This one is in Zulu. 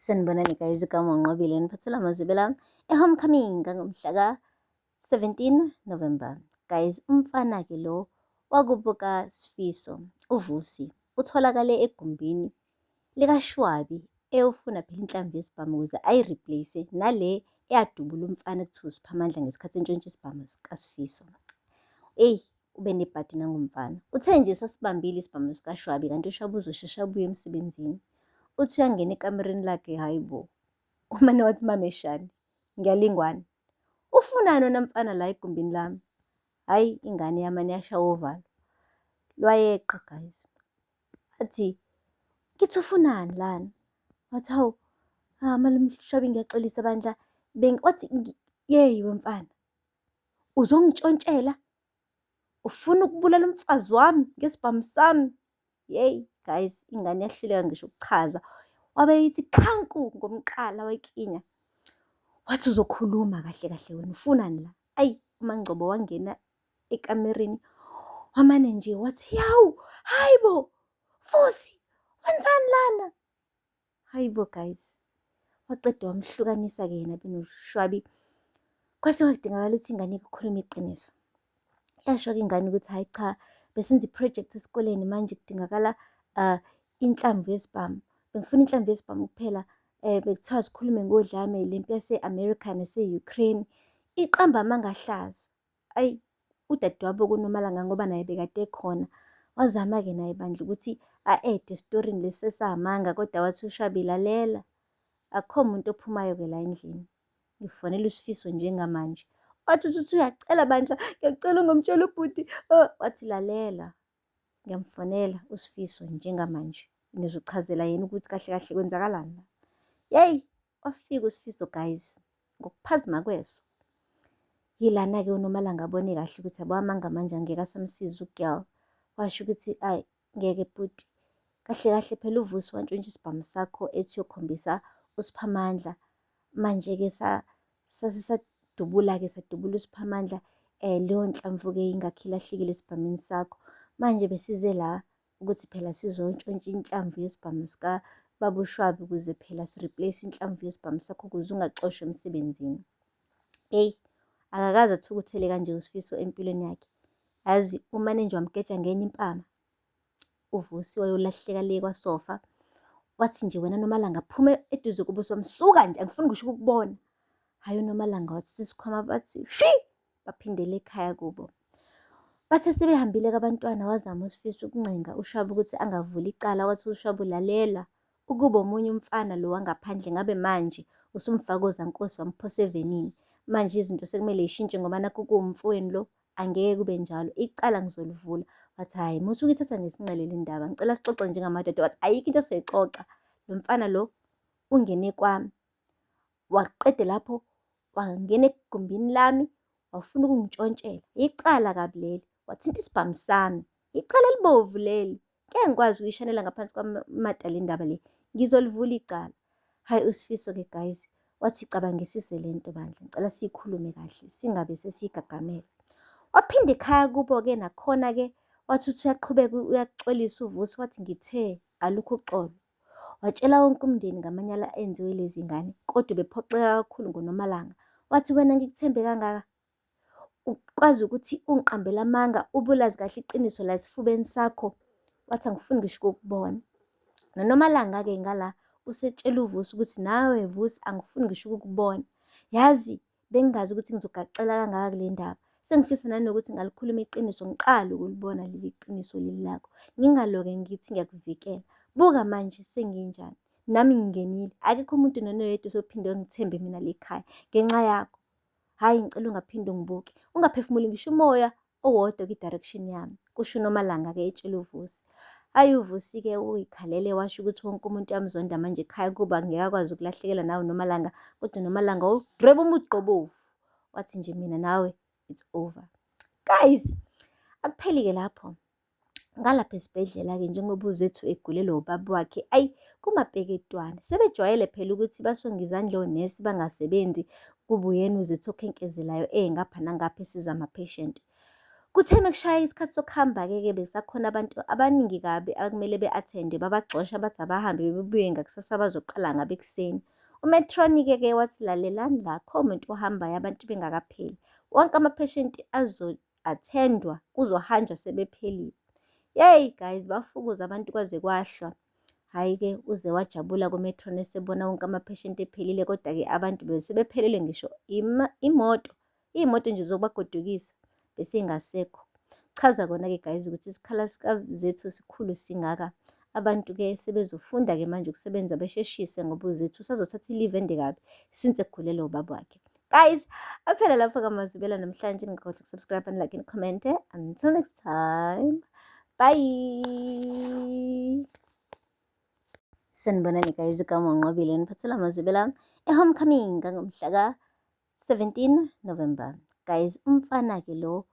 Sanibonani guys, igama uNqobile niphathela amazibe lami e-homecoming ngomhla ka-17 November. Guys, umfana-ke lo wakubuka Sifiso, uVusi, utholakale egumbini likaShwabi eyofuna phela inhlamvu yesibhamu ukuze ayi-replace nale eyadubula umfana ekuthiwa uSiphamandla ngesikhathi entshontsha isibhamu kaSifiso. Eyi, ube nebhadi nangumfana. Uthe nje sasibambile isibhamu sikaShwabi kanti uShwabi uzosheshe abuye emsebenzini. Uthi uyangena ekamereni lakhe, hayi bo, umane wathi mameshane, ngiyalingwana. Ufunani wena mfana la egumbini lami? Hhayi, ingane yamane yashaya uvalo. Lwayeqa guys. Athi, ngithi ufunani lana? Wathi, hawu, Mshwabi ngiyaxolisa bandla. Wathi, yeyi wemfana, uzongitshontshela? Ufuna ukubulala umfazi wami ngesibhamu sami? Yeyi guys, ingane yahluleka ngisho ukuchaza. Wabe yithi khanku ngomqala wekinya. Wathi uzokhuluma kahle kahle wena, ufunani la? Ayi, uMangcobo wangena ekamereni wamane nje wathi, yawu, hayi bo, Vusi, wenzani lana? Hayi bo guys, waqeda wamhlukanisa-ke yena benoShwabi. Kwase kwadingakala ukuthi ingane ikhulume iqiniso. Yasho-ke ingane ukuthi hayi cha, besenza iprojekthi esikoleni manje kudingakala inhlamvu yesibhamu. Bengifuna inhlamvu yesibhamu kuphela, bekuthiwa sikhulume ngodlame lempi yase-America nase-Ukraine. Iqamba amanga ahlaza. Ayi, udadewabo kuNomalanga ngoba naye bekade ekhona. Wazama-ke naye bandla ukuthi a-ede esitorini lesi esamanga, kodwa wathi uShwabi lalela. Akukho muntu ophumayo-ke la endlini. Ngifonela uSifiso njengamanje. Wathi uthi uyacela bandla, ngiyacela ungamtshela ubhuti. Wathi lalela, ngiyamfonela uSifiso njengamanje. Ngizochazela yena ukuthi kahle kahle kwenzakalani la. Yeyi, wafika uSifiso guys, ngokuphazima kweso. Yilana-ke uNomalanga abone kahle ukuthi yabo amanga manje angeke asamsiza u-girl. Washo ukuthi ayi, ngeke bhuti. Kahle kahle phela uVusi wantshontsha isibhamu sakho ethi uyokhombisa uSiphamandla. Manje-ke sadubula uSiphamandla. Leyo nhlamvu-ke ingakho ilahlekile esibhamini sakho. Manje besize la ukuthi phela sizontshontsha inhlamvu yesibhamu sikababa uShwabi ukuze phela si-replace inhlamvu yesibhamu sakho ukuze ungaxoshwa emsebenzini. Eyi, akakaze athukuthele kanje uSifiso empilweni yakhe. Yazi umane nje wamgeja ngenye impama. uVusi wayolahleka le kwasofa. Wathi nje wena Nomalanga phume eduze kubuso wami, suka nje, angifuni ngisho ukukubona. Hayi uNomalanga wathi sisikhwama bathi shwi, baphindela ekhaya kubo. Bathe sebehambile-ke abantwana wazama uSifiso ukuncenga uShwabi ukuthi angavuli icala. Wathi uShwabi lalela, ukuba omunye umfana lo wangaphandle ngabe manje usumfakoza Nkosi wamphosa evenini. Manje izinto sekumele yishintshe ngoba nakho kuwumfowenu lo, angeke kube njalo, icala ngizolivula. Wathi hayi, muthi ukuyithatha ngesinqele le ndaba, ngicela sixoxe njengamadoda. Wathi ayikho into esizoyixoxa, lo mfana lo ungene kwami, waqede lapho wangena egumbini lami wafuna ukungishontshela. Icala kabi leli, wathinta isibhamu sami, icala elibovu leli, ngeke ngikwazi ukuyishanela ngaphansi kwamata le ndaba le, ngizolivula icala. Hayi uSifiso-ke guys, wathi cabangisise le nto bandla, ngicela siyikhulume kahle singabe sesiyigagamela. Waphinda ekhaya kubo-ke nakhona-ke wathi uthi uyaqhubeka uyaxolisa uVusi. Wathi ngithe alukho uxolo. Watshela wonke umndeni ngamanyala enziwe lezi ngane, kodwa bephoxeka kakhulu nguNomalanga. Wathi wena ngikuthembe kangaka, ukwazi ukuthi ungiqambele amanga, ubulazi kahle iqiniso la esifubeni sakho. Wathi angifuni ngisho ukukubona. NoNomalanga-ke ngala usetshela uVusi ukuthi nawe Vusi angifuni ngisho ukukubona. Yazi bengingazi ukuthi ngizogaxela kangaka kule ndaba. Sengifisa nanokuthi ngalikhuluma iqiniso, ngiqala ukulibona leli qiniso leli lakho. Ngingaloke ngithi ngiyakuvikela. Buka manje senginjani, nami ngingenile. Akekho umuntu nonoyedwa ozophinde ngithembe mina le khaya ngenxa yakho. Hhayi ngicela ungaphinde ungibuke, ungaphefumuli ngisho umoya owodwa kwi-direction yami, kusho uNomalanga-ke etshela uVusi. Hhayi uVusi-ke uyikhalele washo ukuthi wonke umuntu uyamzonda manje ekhaya kuba ngeke akwazi ukulahlekelwa nawe uNomalanga, kodwa uNomalanga udreba umugqobovu. Wathi nje mina nawe it's over. Guys, akupheli-ke lapho. Ngalapha esibhedlela-ke njengoba uzethu egulelwe ubaba wakhe, ayi kumapeketwana. Sebejwayele phela ukuthi basonge izandla onesi bangasebenzi, kube uyena uzethu okhenkezelayo ngapha nangapha esiza ama-patient. Kuthe mekushaya isikhathi sokuhamba-ke besakhona abantu abaningi kabi akumele be-athende babagxosha bathi abahambe bebuye ngakusasa bazoqala ngabe ekuseni. UMetronic-ke wathi lalelani la, akho umuntu ohambayo abantu bengakapheli. Wonke amapheshenti azo-athendwa kuzohanjwa sebephelile. Yeyi guys, bafukuza abantu kwaze kwahlwa. Hhayi-ke uze wajabula ku-Metron esebona wonke amapheshenti ephelile, kodwa-ke abantu sebephelelwe ngisho iy'moto nje zokubagodukisa besingasekho. Chaza kona-ke guys ukuthi isikhala zethu sikhulu singaka. Abantu-ke sebezofunda-ke manje ukusebenza besheshise ngoba uzethu usazothatha i-leave ende kabi since ekhulelwe ubaba wakhe. Guys, aphela lapho-ke amazwibela namhlanje. Ningakhohlwa ukusubscribe and like and comment. Until next time. Bye. Sanibonani guys, igama uNqobile niphathela amazwibela e-homecoming ngomhla ka-17 November. Guys, umfana-ke lo